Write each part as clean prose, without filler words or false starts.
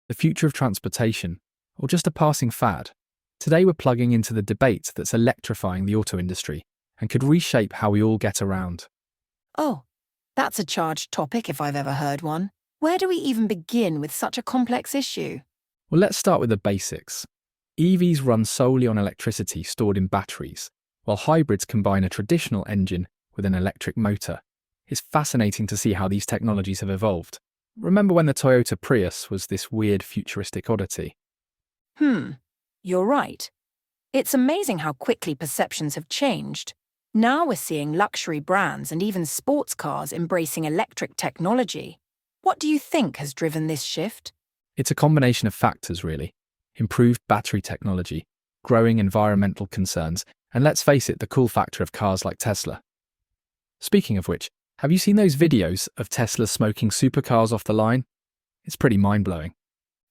the future of transportation, or just a passing fad? Today we're plugging into the debate that's electrifying the auto industry and could reshape how we all get around. Oh, that's a charged topic if I've ever heard one. Where do we even begin with such a complex issue? Well, let's start with the basics. EVs run solely on electricity stored in batteries, while hybrids combine a traditional engine with an electric motor. It's fascinating to see how these technologies have evolved. Remember when the Toyota Prius was this weird futuristic oddity? You're right. It's amazing how quickly perceptions have changed. Now we're seeing luxury brands and even sports cars embracing electric technology. What do you think has driven this shift? It's a combination of factors, really. Improved battery technology, growing environmental concerns, and let's face it, the cool factor of cars like Tesla. Speaking of which, have you seen those videos of Tesla smoking supercars off the line? It's pretty mind-blowing.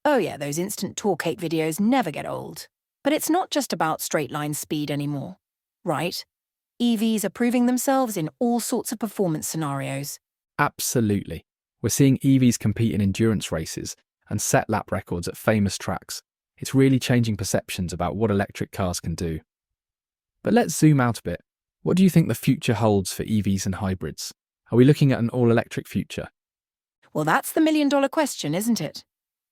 Oh yeah, those instant talk-hate videos never get old. But it's not just about straight-line speed anymore, right? EVs are proving themselves in all sorts of performance scenarios. Absolutely. We're seeing EVs compete in endurance races and set lap records at famous tracks. It's really changing perceptions about what electric cars can do. But let's zoom out a bit. What do you think the future holds for EVs and hybrids? Are we looking at an all-electric future? Well, that's the million-dollar question, isn't it?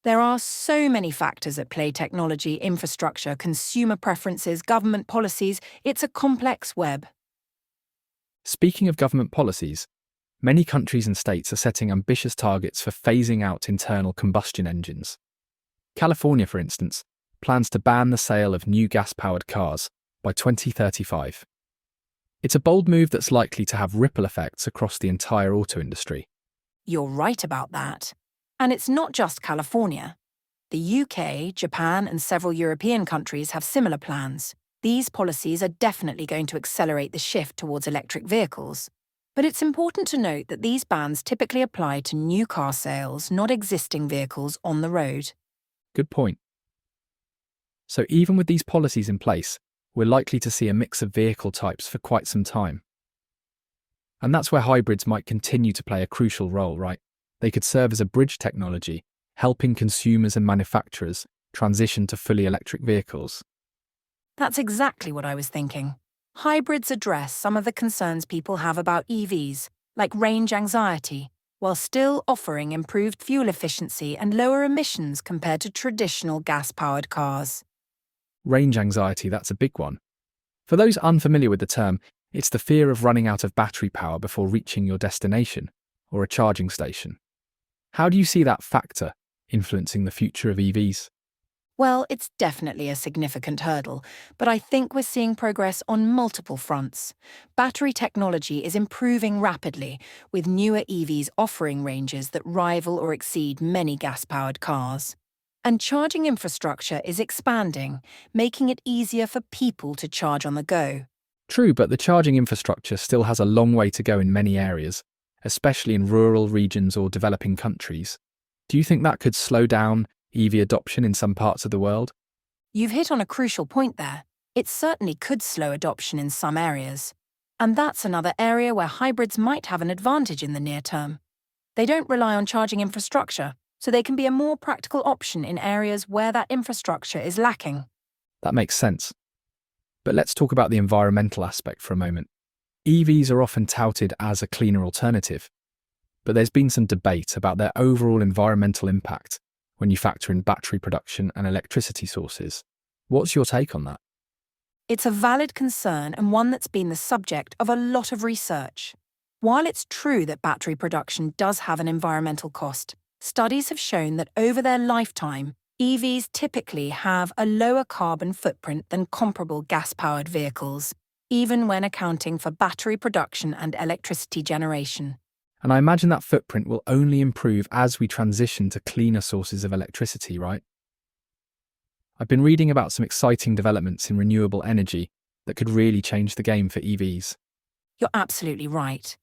There are so many factors at play: technology, infrastructure, consumer preferences, government policies. It's a complex web. Speaking of government policies, many countries and states are setting ambitious targets for phasing out internal combustion engines. California, for instance, plans to ban the sale of new gas-powered cars by 2035. It's a bold move that's likely to have ripple effects across the entire auto industry. You're right about that. And it's not just California. The UK, Japan, and several European countries have similar plans. These policies are definitely going to accelerate the shift towards electric vehicles. But it's important to note that these bans typically apply to new car sales, not existing vehicles on the road. Good point. So even with these policies in place, we're likely to see a mix of vehicle types for quite some time. And that's where hybrids might continue to play a crucial role, right? They could serve as a bridge technology, helping consumers and manufacturers transition to fully electric vehicles. That's exactly what I was thinking. Hybrids address some of the concerns people have about EVs, like range anxiety, while still offering improved fuel efficiency and lower emissions compared to traditional gas-powered cars. Range anxiety, that's a big one. For those unfamiliar with the term, it's the fear of running out of battery power before reaching your destination or a charging station. How do you see that factor influencing the future of EVs? Well, it's definitely a significant hurdle, but I think we're seeing progress on multiple fronts. Battery technology is improving rapidly, with newer EVs offering ranges that rival or exceed many gas-powered cars. And charging infrastructure is expanding, making it easier for people to charge on the go. True, but the charging infrastructure still has a long way to go in many areas, especially in rural regions or developing countries. Do you think that could slow down EV adoption in some parts of the world? You've hit on a crucial point there. It certainly could slow adoption in some areas. And that's another area where hybrids might have an advantage in the near term. They don't rely on charging infrastructure, so they can be a more practical option in areas where that infrastructure is lacking. That makes sense. But let's talk about the environmental aspect for a moment. EVs are often touted as a cleaner alternative, but there's been some debate about their overall environmental impact when you factor in battery production and electricity sources. What's your take on that? It's a valid concern and one that's been the subject of a lot of research. While it's true that battery production does have an environmental cost, studies have shown that over their lifetime, EVs typically have a lower carbon footprint than comparable gas-powered vehicles, even when accounting for battery production and electricity generation. And I imagine that footprint will only improve as we transition to cleaner sources of electricity, right? I've been reading about some exciting developments in renewable energy that could really change the game for EVs. You're absolutely right.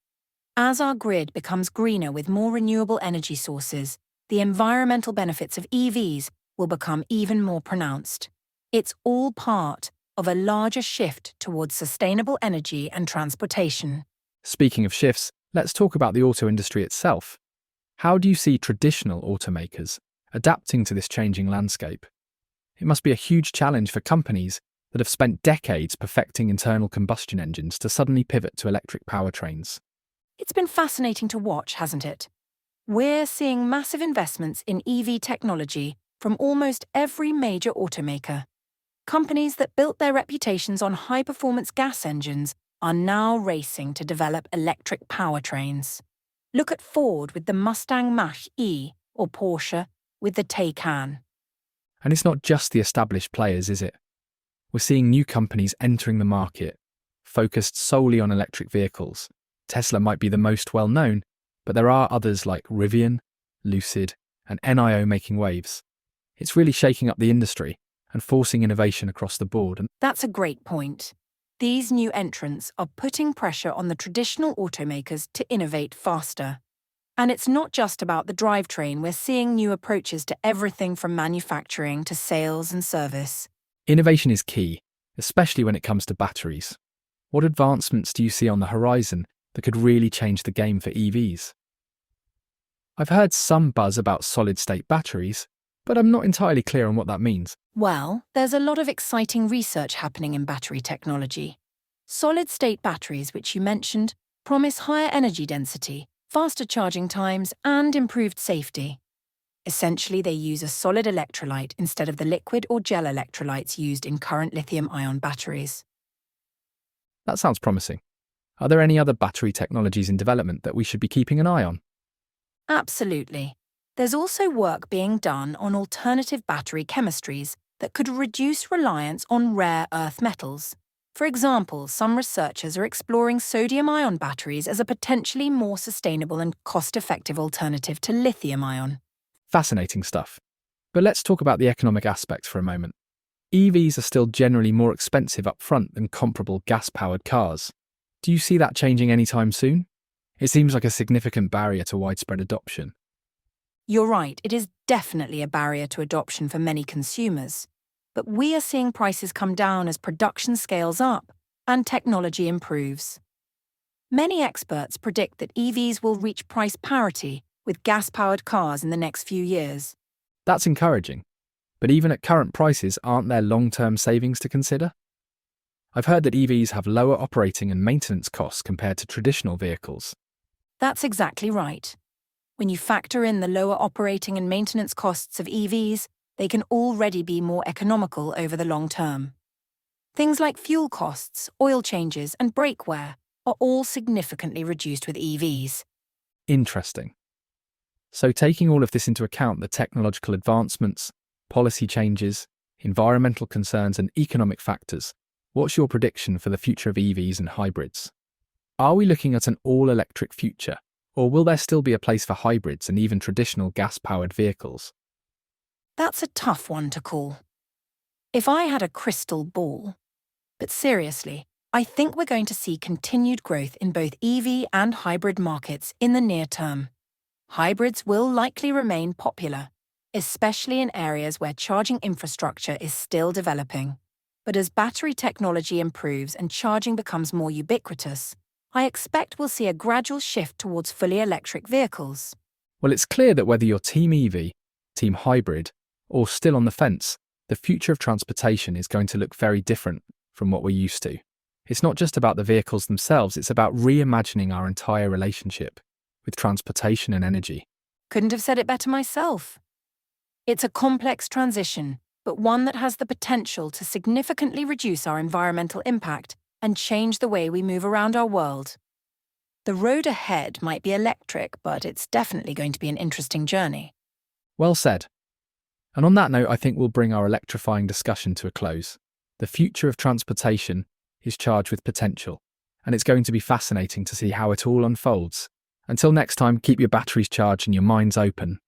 As our grid becomes greener with more renewable energy sources, the environmental benefits of EVs will become even more pronounced. It's all part of a larger shift towards sustainable energy and transportation. Speaking of shifts, let's talk about the auto industry itself. How do you see traditional automakers adapting to this changing landscape. It must be a huge challenge for companies that have spent decades perfecting internal combustion engines to suddenly pivot to electric powertrains. It's been fascinating to watch, hasn't it? We're seeing massive investments in EV technology from almost every major automaker. Companies that built their reputations on high-performance gas engines are now racing to develop electric powertrains. Look at Ford with the Mustang Mach-E or Porsche with the Taycan. And it's not just the established players, is it? We're seeing new companies entering the market, focused solely on electric vehicles. Tesla might be the most well-known, but there are others like Rivian, Lucid, and NIO making waves. It's really shaking up the industry and forcing innovation across the board. And That's a great point. These new entrants are putting pressure on the traditional automakers to innovate faster. And it's not just about the drivetrain. We're seeing new approaches to everything from manufacturing to sales and service. innovation is key, especially when it comes to batteries. What advancements do you see on the horizon that could really change the game for EVs? I've heard some buzz about solid-state batteries, but I'm not entirely clear on what that means. Well, there's a lot of exciting research happening in battery technology. Solid-state batteries, which you mentioned, promise higher energy density, faster charging times, and improved safety. Essentially, they use a solid electrolyte instead of the liquid or gel electrolytes used in current lithium-ion batteries. That sounds promising. Are there any other battery technologies in development that we should be keeping an eye on? Absolutely. There's also work being done on alternative battery chemistries that could reduce reliance on rare earth metals. For example, some researchers are exploring sodium-ion batteries as a potentially more sustainable and cost-effective alternative to lithium-ion. Fascinating stuff. But let's talk about the economic aspects for a moment. EVs are still generally more expensive up front than comparable gas-powered cars. Do you see that changing anytime soon? It seems like a significant barrier to widespread adoption. You're right, it is definitely a barrier to adoption for many consumers. But we are seeing prices come down as production scales up and technology improves. Many experts predict that EVs will reach price parity with gas-powered cars in the next few years. That's encouraging. But even at current prices, aren't there long-term savings to consider? I've heard that EVs have lower operating and maintenance costs compared to traditional vehicles. That's exactly right. When you factor in the lower operating and maintenance costs of EVs, they can already be more economical over the long term. Things like fuel costs, oil changes, and brake wear are all significantly reduced with EVs. Interesting. So taking all of this into account, the technological advancements, policy changes, environmental concerns, and economic factors, what's your prediction for the future of EVs and hybrids? Are we looking at an all-electric future, or will there still be a place for hybrids and even traditional gas-powered vehicles? That's a tough one to call. If I had a crystal ball. But seriously, I think we're going to see continued growth in both EV and hybrid markets in the near term. Hybrids will likely remain popular, especially in areas where charging infrastructure is still developing. But as battery technology improves and charging becomes more ubiquitous, I expect we'll see a gradual shift towards fully electric vehicles. Well, it's clear that whether you're Team EV, Team Hybrid, or still on the fence, the future of transportation is going to look very different from what we're used to. It's not just about the vehicles themselves, it's about reimagining our entire relationship with transportation and energy. Couldn't have said it better myself. It's a complex transition, but one that has the potential to significantly reduce our environmental impact and change the way we move around our world. The road ahead might be electric, but it's definitely going to be an interesting journey. Well said. And on that note, I think we'll bring our electrifying discussion to a close. The future of transportation is charged with potential, and it's going to be fascinating to see how it all unfolds. Until next time, keep your batteries charged and your minds open.